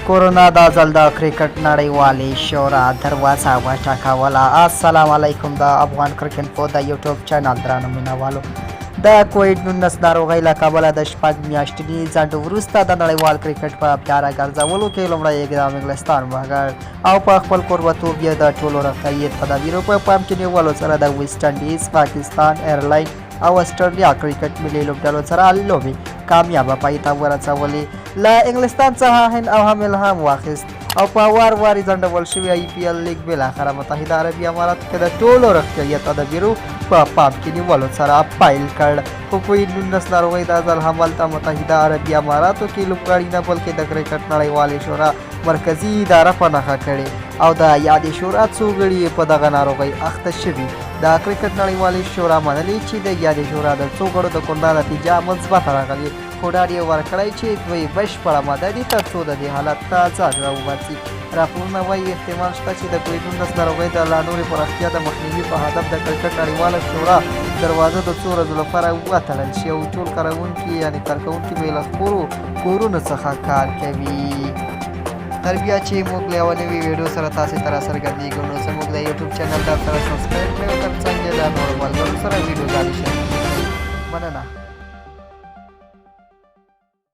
कोरोना دا ځل د کرکټ نړیوالې شورا دروازه وټکوله. السلام علیکم. د افغان کرکټ په د یوټیوب چینل درنو مینوالو، د کووډ 19 ناروغۍ له کبله د شپږ میاشتني ځنډ وروسته د نړیوال کرکټ په پیاره ګرځولو کې لومړی اقدام انګلستان وکړ او په خپل کوربتوب یې د ټولو روغتیايي تدابیرو په پام کې نیولو سره د ویسټ انډیز، پاکستان ایرلاین او استرالیا کرکټ ملي لوبډلو سره لوبې کامیابه پای ته ورسولې. له انګلستان څخه هند او هم الهام واخیست او په وار واري ځنډول شوي IPL لیګ بالاخره متحده عربي امارات کې د ټولو روغتیايي تدابیرو په پام کې نیولو سره پیل کړ. په کووډ 19 ناروغۍ د ځل همالته متحده عربي اماراتو کې لوبغاړي نه بلکې د کرکټ نړیوالې شورا مرکزي اداره په نښه کړې او د یادې شورا څو غړي په دغه ناروغۍ اخته شوي. د کرکټ نړیوالې شورا منلي چې د یادې شورا د څو غړو د کرونا نتیجه مثبته راغلې، خو ډاډ یې ورکړی چې دوی بشپړه ماده دي تر څو د دې حالت ته ځان راوباسي. راپورونه وایي احتمال شته چې د کووډ 19 ناروغۍ د لا نورې پراختیا د مخنیوي په هدف د کرکټ نړیواله شورا دروازه د څو ورځو لپاره وتړل شي او ټول کارکوونکي یعنې کارکوونکي به له خپلو کورونو څخه کار کوي. تر بیا چې موږ له یوه نوي ویډیو سره تاسې ته راڅرګندېږو نو زموږ د یوټیوب چینل دا سره سبسکرایب کړئ او تر څنګ یې د نورو ملګرو سره ویډیوګانې شریکې کړئ. مننه.